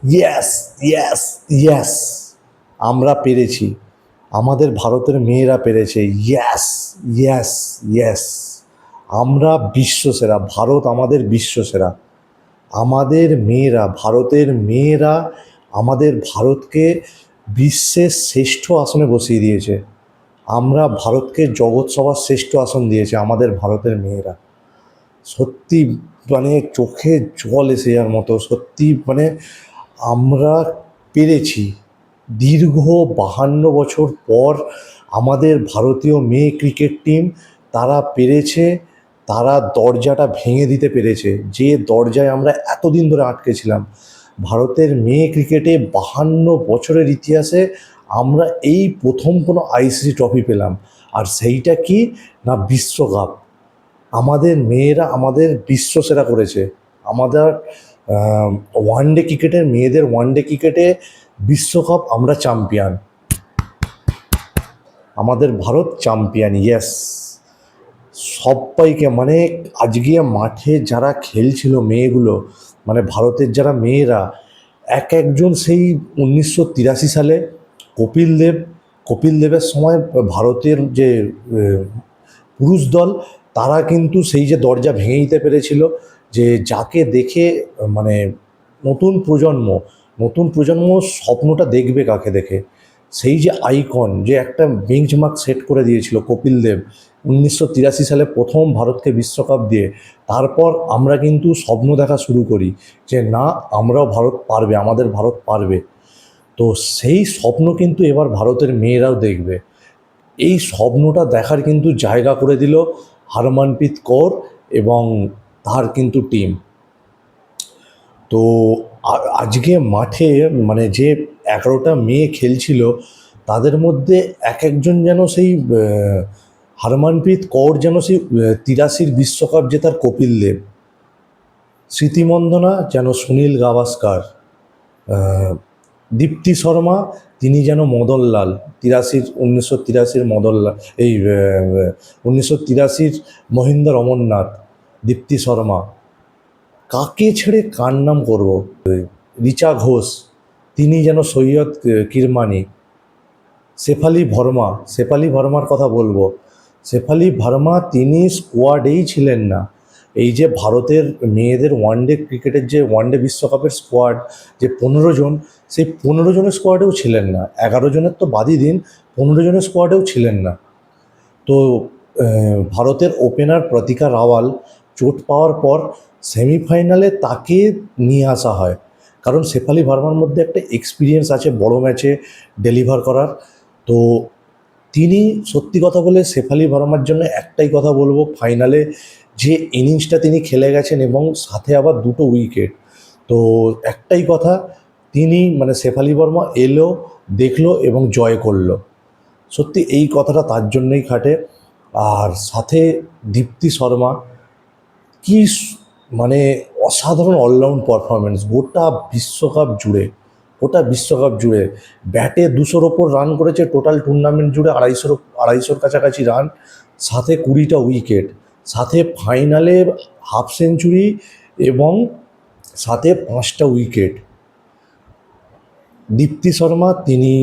Yes, yes, yes, আমরা পেরেছি। আমাদের ভারতের মেয়েরা পেরেছে। ইয়েস, ইয়েস, ইয়েস, আমরা বিশ্বসেরা। ভারত আমাদের বিশ্বসেরা। আমাদের মেয়েরা, ভারতের মেয়েরা আমাদের ভারতকে বিশ্বের শ্রেষ্ঠ আসনে বসিয়ে দিয়েছে। আমরা ভারতকে জগৎ সভার শ্রেষ্ঠ আসন দিয়েছে আমাদের ভারতের মেয়েরা। সত্যি মানে চোখে জল এসে যাওয়ার মতো। সত্যি মানে আমরা পেরেছি। দীর্ঘ 52 বছর পর আমাদের ভারতীয় মেয়ে ক্রিকেট টিম তারা পেরেছে। তারা দরজাটা ভেঙে দিতে পেরেছে, যে দরজায় আমরা এতদিন ধরে আটকে ছিলাম। ভারতের মেয়ে ক্রিকেটে 52 বছরের ইতিহাসে আমরা এই প্রথম কোনো আইসিসি ট্রফি পেলাম। আর সেইটা কি না, বিশ্বকাপ। আমাদের মেয়েরা আমাদের বিশ্বসেরা করেছে। আমাদের ওয়ানডে ক্রিকেটের, মেয়েদের ওয়ানডে ক্রিকেটে বিশ্বকাপ আমরা চ্যাম্পিয়ন। আমাদের ভারত চ্যাম্পিয়ন। ইয়েস, সবাইকে মানে আজকে মাঠে যারা খেলছিল মেয়েগুলো, মানে ভারতের যারা মেয়েরা, এক একজন সেই 1983 সালে কপিল দেব, কপিল দেবের সময় ভারতের যে পুরুষ দল, তারা কিন্তু সেই যে দরজা ভেঙে দিতে পেরেছিল, যে যাকে দেখে মানে নতুন প্রজন্ম, নতুন প্রজন্ম স্বপ্নটা দেখবে কাকে দেখে। সেই যে আইকন, যে একটা বেঞ্চমার্ক সেট করে দিয়েছিল কপিল দেব 1983 সালে প্রথম ভারতকে বিশ্বকাপ দিয়ে। তারপর আমরা কিন্তু স্বপ্ন দেখা শুরু করি যে না, আমরাও ভারত পারবে, আমাদের ভারত পারবে। তো সেই স্বপ্ন কিন্তু এবার ভারতের মেয়েরাও দেখবে। এই স্বপ্নটা দেখার কিন্তু জায়গা করে দিল হরমনপ্রীত কৌর এবং তার কিন্তু টিম। তো আজকে মাঠে মানে যে 11টা মেয়ে খেলছিল, তাদের মধ্যে এক একজন যেন সেই হরমনপ্রীত কৌর যেন সেই 83 বিশ্বকাপ জেতার কপিল দেব, স্মৃতিমন্দনা যেন সুনীল গাভাস্কার, দীপ্তি শর্মা তিনি যেন মদনলাল, 1983 মদনলাল, এই 1983 মহিন্দর অমরনাথ, দীপ্তি শর্মা। কাকে ছেড়ে কার নাম করব, রিচা ঘোষ তিনি যেন সৈয়দ কিরমানি, শেফালি ভার্মা, শেফালি ভার্মার কথা বলবো। শেফালি ভার্মা তিনি স্কোয়াডেই ছিলেন না। এই যে ভারতের মেয়েদের ওয়ানডে ক্রিকেটের যে ওয়ানডে বিশ্বকাপের স্কোয়াড, যে 15 জন, সেই 15 জনের স্কোয়াডেও ছিলেন না। 11 জনের তো বাদই দিন, 15 জনের স্কোয়াডেও ছিলেন না। তো ভারতের ওপেনার প্রতিকা রাওয়াল চোট পাওয়ার পর সেমিফাইনালে তাকে নিয়ে আসা হয়, কারণ শেফালি ভার্মার মধ্যে একটা এক্সপিরিয়েন্স আছে বড় ম্যাচে ডেলিভার করার। তো তিনি, সত্যি কথা বলে শেফালি ভার্মার জন্য একটাই কথা বলবো, ফাইনালে যে ইনিংসটা তিনি খেলে গেছেন এবং সাথে আবার 2টো উইকেট, তো একটাই কথা, তিনি মানে শেফালি ভার্মা এলো, দেখলো এবং জয় করলো। সত্যি এই কথাটা তার জন্যই খাটে। আর সাথে দীপ্তি শর্মা, কি মানে অসাধারণ অলরাউন্ড পারফরমেন্স গোটা বিশ্বকাপ জুড়ে। গোটা বিশ্বকাপ জুড়ে ব্যাটে 200-র ওপর রান করেছে, টোটাল টুর্নামেন্ট জুড়ে 250-250-র কাছাকাছি রান, সাথে 20টা উইকেট, সাথে ফাইনালে হাফ সেঞ্চুরি এবং সাথে 5টা উইকেট। দীপ্তি শর্মা তিনি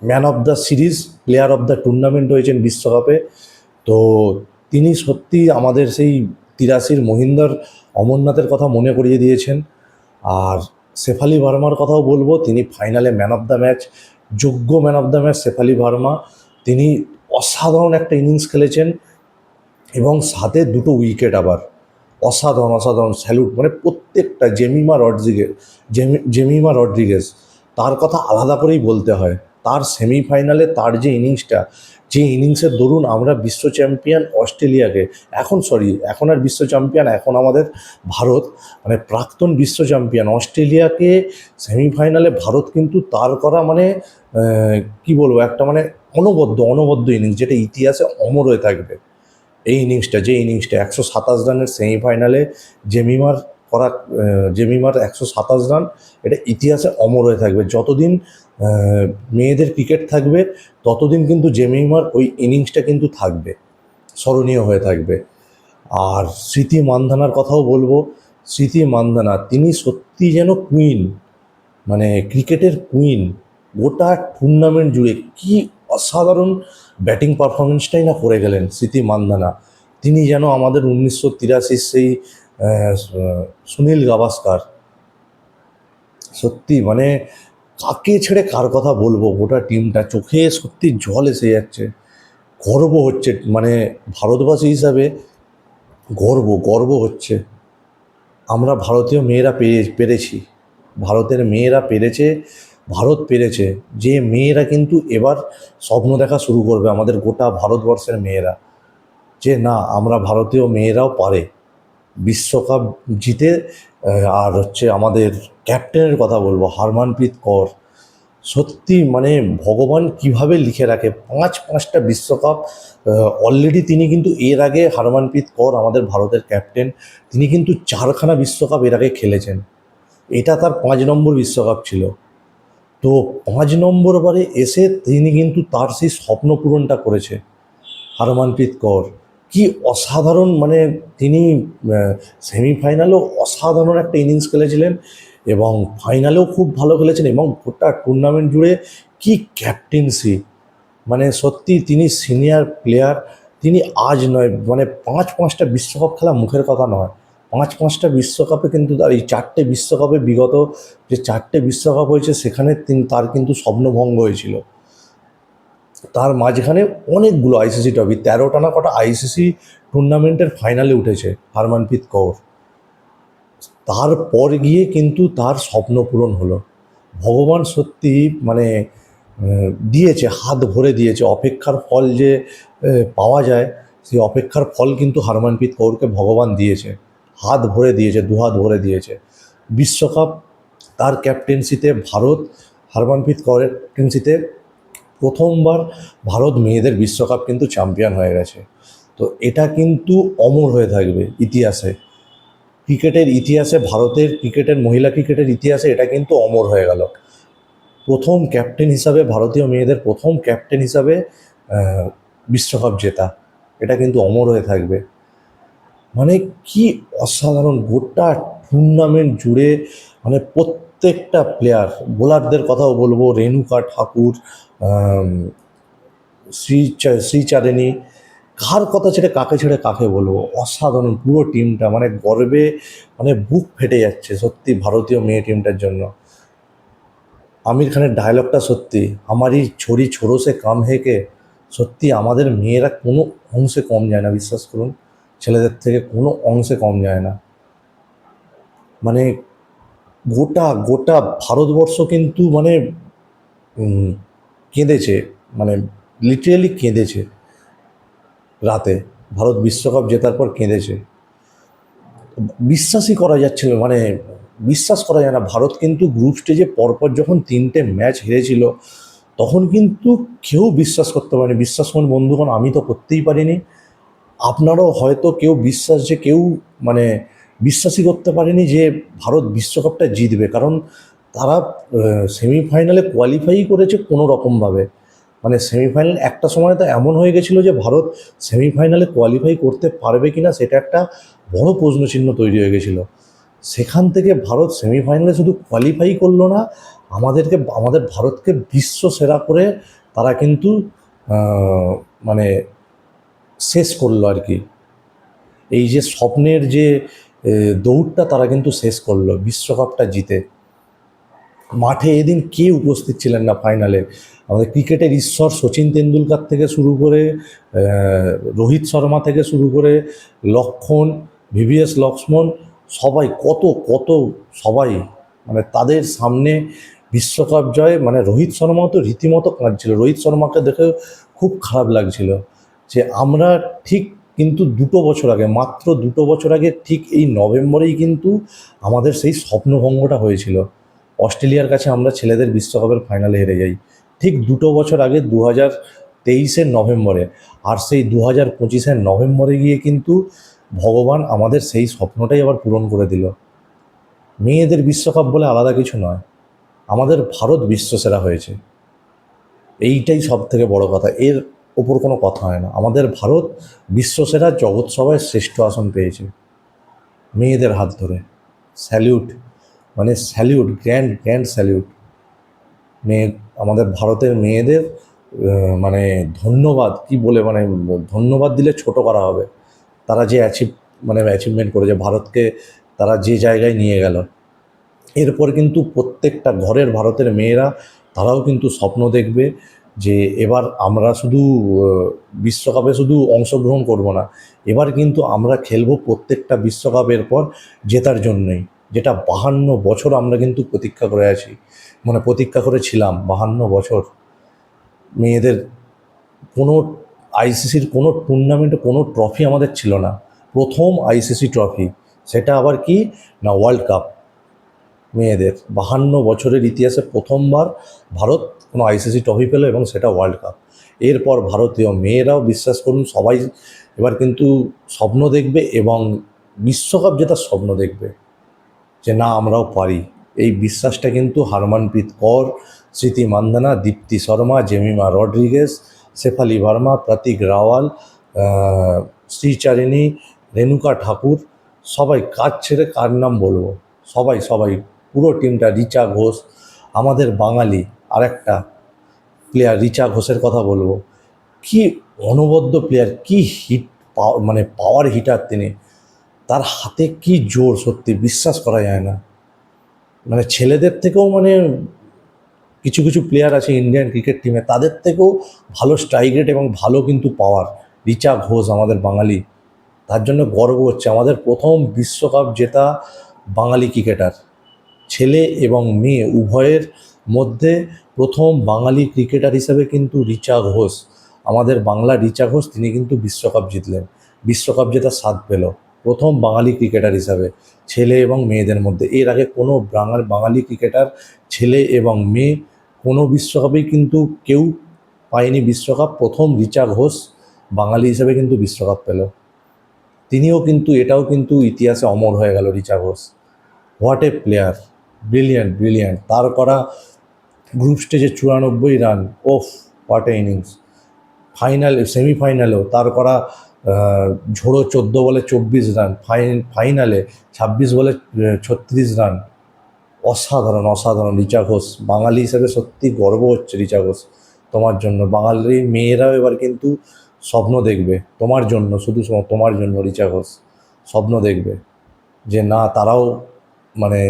man of the series, player of the tournament হয়েছেন বিশ্বকাপে। তো তিনি সত্যি আমাদের সেই 83 মহিন্দর অমরনাথের কথা মনে করিয়ে দিয়েছেন। আর শেফালি ভার্মার কথাও বলবো, তিনি ফাইনালে ম্যান অফ দ্য ম্যাচ, যোগ্য man of the match Shafali Verma. তিনি অসাধারণ একটা ইনিংস খেলেছেন এবং সাথে 2টো উইকেট আবার। অসাধারণ, অসাধারণ, স্যালুট। মানে প্রত্যেকটা, জেমিমা রড্রিগেজ, তার কথা আলাদা করেই বলতে হয়। তার সেমিফাইনালে তার যে ইনিংসটা, যে ইনিংসের দরুন আমরা বিশ্ব চ্যাম্পিয়ন অস্ট্রেলিয়াকে, এখন আর বিশ্ব চ্যাম্পিয়ন, এখন আমাদের ভারত, মানে প্রাক্তন বিশ্ব চ্যাম্পিয়ন অস্ট্রেলিয়াকে সেমিফাইনালে ভারত কিন্তু তার করা মানে কি বলবো, একটা মানে অনবদ্য ইনিংস, যেটা ইতিহাসে অমর হয়ে থাকবে। এই ইনিংসটা, যে ইনিংসটা 127 রানের সেমিফাইনালে জেমিমার করা, জেমিমার 127 রান, এটা ইতিহাসে অমর হয়ে থাকবে। যতদিন মেয়েদের ক্রিকেট থাকবে ততদিন কিন্তু জেমিমার ওই ইনিংসটা কিন্তু থাকবে, স্মরণীয় হয়ে থাকবে। আর স্মৃতি মান্ধানার কথাও বলবো। স্মৃতি মান্ধানা তিনি সত্যি যেন কুইন। মানে ক্রিকেটের কুইন, গোটা টুর্নামেন্ট জুড়ে কি অসাধারণ ব্যাটিং পারফরমেন্সটাই না করে গেলেন স্মৃতি মান্ধানা। তিনি যেন আমাদের 1983 সেই সুনীল গাভাস্কার। সত্যি মানে কাকে ছেড়ে কার কথা বলবো, গোটা টিমটা চোখে সত্যি জল এসে যাচ্ছে। গর্ব হচ্ছে, মানে ভারতবাসী হিসাবে গর্ব গর্ব হচ্ছে। আমরা ভারতীয় মেয়েরা পেরেছি, ভারতের মেয়েরা পেরেছে, ভারত পেরেছে। যে মেয়েরা কিন্তু এবার স্বপ্ন দেখা শুরু করবে, আমাদের গোটা ভারতবর্ষের মেয়েরা, যে না আমরা ভারতীয় মেয়েরাও পারে বিশ্বকাপ জিতে। আর হচ্ছে আমাদের ক্যাপ্টেনের কথা বলবো, হরমনপ্রীত কৌর। সত্যি মানে ভগবান কিভাবে লিখে রাখে, পাঁচটা বিশ্বকাপ অলরেডি তিনি কিন্তু, এর আগে হরমনপ্রীত কৌর আমাদের ভারতের ক্যাপ্টেন, তিনি কিন্তু 4খানা বিশ্বকাপ এর আগে খেলেছেন। এটা তার 5 নম্বর বিশ্বকাপ ছিল। তো 5 নম্বর বারে এসে তিনি কিন্তু তার সেই স্বপ্ন পূরণটা করেছে হরমনপ্রীত কৌর। কি অসাধারণ, মানে তিনি সেমিফাইনালেও অসাধারণ একটা ইনিংস খেলেছিলেন এবং ফাইনালেও খুব ভালো খেলেছেন, এবং গোটা টুর্নামেন্ট জুড়ে কি ক্যাপ্টেন্সি। মানে সত্যি তিনি সিনিয়র প্লেয়ার। তিনি আজ নয়, মানে পাঁচটা বিশ্বকাপ খেলা মুখের কথা নয়, পাঁচটা বিশ্বকাপে কিন্তু তার এই 4টে বিশ্বকাপে, বিগত যে 4টে বিশ্বকাপ হয়েছে সেখানে তার কিন্তু স্বপ্নভঙ্গ হয়েছিল। তার মাঝখানে অনেকগুলো আইসিসি ট্রফি, 13টা না কটা আইসিসি টুর্নামেন্টের ফাইনালে উঠেছে হরমনপ্রীত কৌর। তারপর গিয়ে কিন্তু তার স্বপ্ন পূরণ হলো। ভগবান সত্যি মানে দিয়েছে, হাত ভরে দিয়েছে। অপেক্ষার ফল যে পাওয়া যায়, সেই অপেক্ষার ফল কিন্তু হরমনপ্রীত কৌরকে ভগবান দিয়েছে, হাত ভরে দিয়েছে, দুহাত ভরে দিয়েছে। বিশ্বকাপ তার ক্যাপ্টেন্সিতে, ভারত হরমনপ্রীত কৌরের ক্যাপ্টেন্সিতে প্রথমবার ভারত মেয়েদের বিশ্বকাপ কিন্তু চ্যাম্পিয়ন হয়ে গেছে। তো এটা কিন্তু অমর হয়ে থাকবে ইতিহাসে, ক্রিকেটের ইতিহাসে, ভারতের ক্রিকেটের, মহিলা ক্রিকেটের ইতিহাসে এটা কিন্তু অমর হয়ে গেল। প্রথম ক্যাপ্টেন হিসাবে, ভারতীয় মেয়েদের প্রথম ক্যাপ্টেন হিসাবে বিশ্বকাপ জেতা, এটা কিন্তু অমর হয়ে থাকবে। মানে কি অসাধারণ, গোটা টুর্নামেন্ট জুড়ে মানে প্রত্যেকটা প্লেয়ার, বোলারদের কথাও বলবো, রেণুকা ঠাকুর, শ্রীচারিণী, কার কথা ছেড়ে কাকে বলবো, অসাধারণ পুরো টিমটা, মানে গর্বে মানে বুক ফেটে যাচ্ছে সত্যি ভারতীয় মেয়ে টিমটার জন্য। আমির খানের ডায়লগটা সত্যি, আমারই ছড়ি ছোড়ো সে কাম হেকে। সত্যি আমাদের মেয়েরা কোনো অংশে কম যায় না, বিশ্বাস করুন, ছেলেদের থেকে কোনো অংশে কম যায় না। মানে গোটা গোটা ভারতবর্ষ কিন্তু মানে কেঁদেছে, মানে লিটারেলি কেঁদেছে রাতে, ভারত বিশ্বকাপ জেতার পর কেঁদেছে। বিশ্বাসই করা যাচ্ছিল, মানে বিশ্বাস করা যায় না। ভারত কিন্তু গ্রুপ স্টেজে পরপর যখন 3টে ম্যাচ হেরেছিল, তখন কিন্তু কেউ বিশ্বাস করতে পারেনি। বিশ্বাস করুন বন্ধুগণ, আমি তো করতেই পারিনি, আপনারাও হয়তো কেউ মানে বিশ্বাসই করতে পারেনি যে ভারত বিশ্বকাপটা জিতবে। কারণ তারা সেমিফাইনালে কোয়ালিফাই করেছে কোনো রকমভাবে। মানে সেমিফাইনাল একটা সময় তো এমন হয়ে গেছিলো যে ভারত সেমিফাইনালে কোয়ালিফাই করতে পারবে কি না সেটা একটা বড় প্রশ্নচিহ্ন তৈরি হয়ে গেছিলো। সেখান থেকে ভারত সেমিফাইনালে শুধু কোয়ালিফাই করলো না, আমাদের ভারতকে বিশ্ব সেরা করে তারা কিন্তু মানে শেষ করলো আর কি। এই যে স্বপ্নের যে দৌড়টা তারা কিন্তু শেষ করলো বিশ্বকাপটা জিতে। মাঠে এদিন কে উপস্থিত ছিলেন না ফাইনালে? আমাদের ক্রিকেটের ঈশ্বর সচিন তেন্ডুলকার থেকে শুরু করে, রোহিত শর্মা থেকে শুরু করে, লক্ষ্মণ, ভিভিএস লক্ষ্মণ, সবাই কত কত সবাই, মানে তাদের সামনে বিশ্বকাপ জয়, মানে রোহিত শর্মাও তো রীতিমতো কাঁদছিল। রোহিত শর্মাকে দেখে খুব খারাপ লাগছিল যে আমরা ঠিক কিন্তু 2 বছর আগে, মাত্র 2 বছর আগে ঠিক এই নভেম্বরেই কিন্তু আমাদের সেই স্বপ্নভঙ্গটা হয়েছিল। অস্ট্রেলিয়ার কাছে আমরা ছেলেদের বিশ্বকাপের ফাইনালে হেরে যাই ঠিক 2 বছর আগে, 2023-এর নভেম্বরে। আর সেই 2025-এর নভেম্বরে গিয়ে কিন্তু ভগবান আমাদের সেই স্বপ্নটাই আবার পূরণ করে দিল। মেয়েদের বিশ্বকাপ বলে আলাদা কিছু নয়, আমাদের ভারত বিশ্বসেরা হয়েছে, এইটাই সব থেকে বড় কথা। এর ওপর কোনো কথা হয় না। আমাদের ভারত বিশ্বসেরা, জগৎ সভায় শ্রেষ্ঠ আসন পেয়েছে মেয়েদের হাত ধরে। স্যালিউট মানে স্যালিউট, গ্র্যান্ড গ্র্যান্ড স্যালিউট। মেয়ে, আমাদের ভারতের মেয়েদের মানে ধন্যবাদ, কি বলে, মানে ধন্যবাদ দিলে ছোট করা হবে। তারা যে অ্যাচিভমেন্ট করেছে, ভারতকে তারা যে জায়গায় নিয়ে গেল। এরপর কিন্তু প্রত্যেকটা ঘরের ভারতের মেয়েরা তারাও কিন্তু স্বপ্ন দেখবে যে এবার আমরা শুধু বিশ্বকাপে শুধু অংশগ্রহণ করব না, এবার কিন্তু আমরা খেলবো প্রত্যেকটা বিশ্বকাপের পর জেতার জন্যই, যেটা 52 বছর আমরা কিন্তু প্রতীক্ষা করে আছি, মানে প্রতীক্ষা করেছিলাম 52 বছর। মেয়েদের কোনো আইসিসির কোনো টুর্নামেন্টে কোনো ট্রফি আমাদের ছিল না, প্রথম আইসিসি ট্রফি, সেটা আবার কি না ওয়ার্ল্ড কাপ। মেয়েদের 52 বছরের ইতিহাসে প্রথমবার ভারত কোনো আইসিসি ট্রফি পেল, এবং সেটা ওয়ার্ল্ড কাপ। এরপর ভারতীয় মেয়েরাও, বিশ্বাস করুন, সবাই এবার কিন্তু স্বপ্ন দেখবে এবং বিশ্বকাপ জেতার স্বপ্ন দেখবে, যে না আমরাও পারি। এই বিশ্বাসটা কিন্তু হারমানপ্রীত কৌর, স্মৃতি মান্ধানা, দীপ্তি শর্মা, জেমিমা রড্রিগেজ, শেফালি ভার্মা, প্রতীক রাওয়াল, শ্রীচারিণী, রেণুকা ঠাকুর, সবাই, কাজ ছেড়ে কার নাম বলবো, সবাই সবাই পুরো টিমটা, রিচা ঘোষ, আমাদের বাঙালি আরেকটা প্লেয়ার রিচা ঘোষের কথা বলবো। কি অনবদ্য প্লেয়ার, কি হিট, মানে পাওয়ার হিটার তিনি, তার হাতে কি জোর, সত্যি বিশ্বাস করা যায় না। মানে ছেলেদের থেকেও, মানে কিছু কিছু প্লেয়ার আছে ইন্ডিয়ান ক্রিকেট টিমে, তাদের থেকেও ভালো স্ট্রাইক রেট এবং ভালো কিন্তু পাওয়ার রিচা ঘোষ আমাদের বাঙালি। তার জন্য গর্ব হচ্ছে, আমাদের প্রথম বিশ্বকাপ জেতা বাঙালি ক্রিকেটার, ছেলে এবং মেয়ে উভয়ের মধ্যে প্রথম বাঙালি ক্রিকেটার হিসেবে কিন্তু রিচা ঘোষ, আমাদের বাংলা রিচা ঘোষ, তিনি কিন্তু বিশ্বকাপ জিতলেন, বিশ্বকাপ জেতার স্বাদ পেল প্রথম বাঙালি ক্রিকেটার হিসাবে, ছেলে এবং মেয়েদের মধ্যে। এর আগে কোনো বাঙালি ক্রিকেটার ছেলে এবং মেয়ে কোনো বিশ্বকাপেই কিন্তু কেউ পায়নি বিশ্বকাপ, প্রথম রিচা ঘোষ বাঙালি হিসেবে কিন্তু বিশ্বকাপ পেল। তিনিও কিন্তু, এটাও কিন্তু ইতিহাসে অমর হয়ে গেল Richa Ghosh. What a player, brilliant brilliant. তার করা গ্রুপ স্টেজে 94 রান, ওফ, হোয়াট এ ইনিংস। সেমিফাইনালেও তার করা ঝোড়ো 14 বলে 24 রান, ফাইনালে 26 বলে 36 রান। অসাধারণ অসাধারণ রিচা ঘোষ, বাঙালি হিসেবে সত্যি গর্ব হচ্ছে রিচা ঘোষ তোমার জন্য। বাঙালি মেয়েরাও এবার কিন্তু স্বপ্ন দেখবে তোমার জন্য, শুধু তোমার জন্য রিচা ঘোষ স্বপ্ন দেখবে যে না, তারাও মানে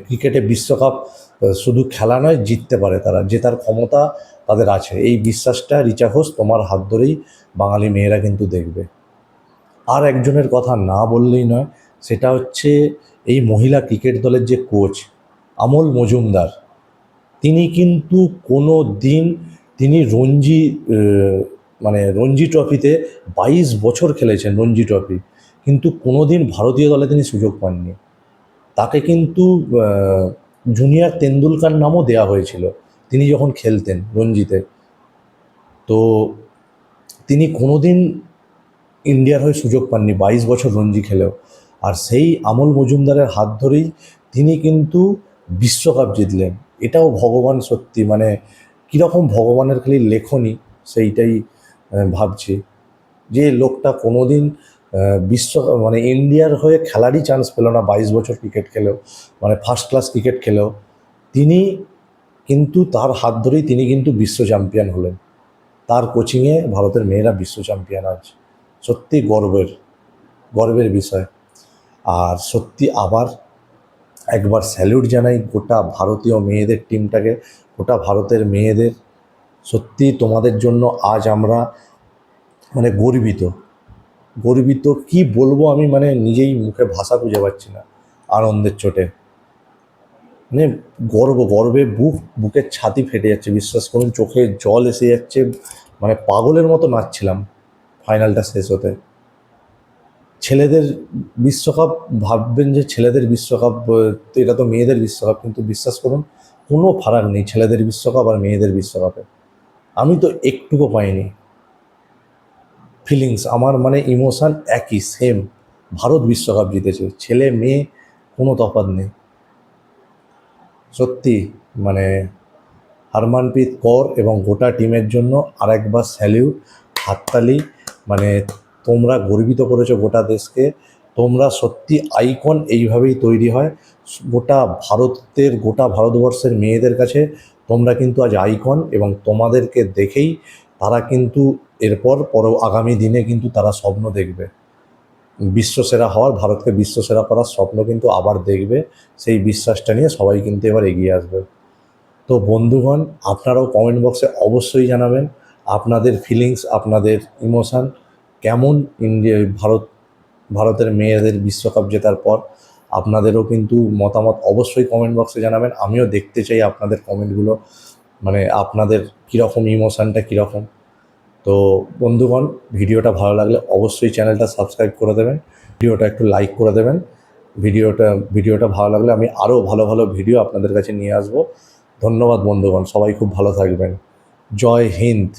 ক্রিকেটে বিশ্বকাপ শুধু খেলা নয়, জিততে পারে, তারা জেতার ক্ষমতা তাদের আছে। এই বিশ্বাসটা রিচা ঘোষ তোমার হাত ধরেই বাঙালি মেয়েরা কিন্তু দেখবে। আর একজনের কথা না বললেই নয়, সেটা হচ্ছে এই মহিলা ক্রিকেট দলের যে কোচ আমল মজুমদার। তিনি কিন্তু কোনো দিন, তিনি রঞ্জি ট্রফিতে 22 বছর খেলেছেন রঞ্জি ট্রফি, কিন্তু কোনো দিন ভারতীয় দলে তিনি সুযোগ পাননি। তাকে কিন্তু জুনিয়র তেন্ডুলকার নামও দেওয়া হয়েছিল তিনি যখন খেলতেন রঞ্জিতে। তো তিনি কোনো দিন ইন্ডিয়ার হয়ে সুযোগ পাননি 22 বছর রঞ্জি খেলেও। আর সেই আমল মজুমদারের হাত ধরেই তিনি কিন্তু বিশ্বকাপ জিতলেন। এটাও ভগবান, সত্যি মানে কীরকম ভগবানের খালি লেখনী, সেইটাই ভাবছি, যে লোকটা কোনো দিন ইন্ডিয়ার হয়ে খেলারই চান্স পেল না 22 বছর ক্রিকেট খেলেও, মানে ফার্স্ট ক্লাস ক্রিকেট খেলেও। তিনি কিন্তু, তার হাত ধরেই তিনি কিন্তু বিশ্ব চ্যাম্পিয়ন হলেন, তার কোচিংয়ে ভারতের মেয়েরা বিশ্ব চ্যাম্পিয়ন আজ। সত্যি গর্বের বিষয়। আর সত্যি আবার একবার স্যালিউট জানাই গোটা ভারতীয় মেয়েদের টিমটাকে, গোটা ভারতের মেয়েদের। সত্যি তোমাদের জন্য আজ আমরা মানে গর্বিত কি বলবো আমি, মানে নিজেই মুখে ভাষা খুঁজে পাচ্ছি না আনন্দের চোটে। মানে গর্বে বুকের ছাতি ফেটে যাচ্ছে, বিশ্বাস করুন, চোখে জল এসে যাচ্ছে, মানে পাগলের মতো নাচছিলাম ফাইনালটা শেষ হতে। ছেলেদের বিশ্বকাপ, ভাববেন যে ছেলেদের বিশ্বকাপ, তো এটা তো মেয়েদের বিশ্বকাপ, কিন্তু বিশ্বাস করুন কোনো ফারাক নেই ছেলেদের বিশ্বকাপ আর মেয়েদের বিশ্বকাপে। আমি তো একটুকু পাইনি ফিলিংস, আমার মানে ইমোশান একই, সেম। ভারত বিশ্বকাপ জিতেছে, ছেলে মেয়ে কোনো তফাৎ নেই। সত্যি মানে হারমানপ্রীত কৌর এবং গোটা টিমের জন্য আরেকবার স্যালিউট, হাততালি। মানে তোমরা গর্বিত করেছো গোটা দেশকে, তোমরা সত্যি আইকন। এইভাবেই তৈরি হয়। গোটা ভারতবর্ষের মেয়েদের কাছে তোমরা কিন্তু আজ আইকন, এবং তোমাদেরকে দেখেই তারা কিন্তু আগামী দিনে কিন্তু তারা স্বপ্ন দেখবে বিশ্বসেরা হওয়ার, ভারতকে বিশ্বসেরা করার স্বপ্ন কিন্তু আবার দেখবে। সেই বিশ্বাসটা নিয়ে সবাই কিন্তু এবার এগিয়ে আসবে। তো বন্ধুগণ, আপনারাও কমেন্ট বক্সে অবশ্যই জানাবেন আপনাদের ফিলিংস, আপনাদের ইমোশান কেমন। ভারতের মেয়েদের বিশ্বকাপ জেতার পর আপনাদেরও কিন্তু মতামত অবশ্যই কমেন্ট বক্সে জানাবেন। আমিও দেখতে চাই আপনাদের কমেন্টগুলো, মানে আপনাদের কীরকম ইমোশানটা কীরকম। তো বন্ধুগণ, ভিডিওটা ভালো লাগলে অবশ্যই চ্যানেলটা সাবস্ক্রাইব করে দেবেন, ভিডিওটা একটু লাইক করে দেবেন। ভিডিওটা ভালো লাগলে আমি আরও ভালো ভালো ভিডিও আপনাদের কাছে নিয়ে আসবো। ধন্যবাদ বন্ধুগণ, সবাই খুব ভালো থাকবেন। জয় হিন্দ।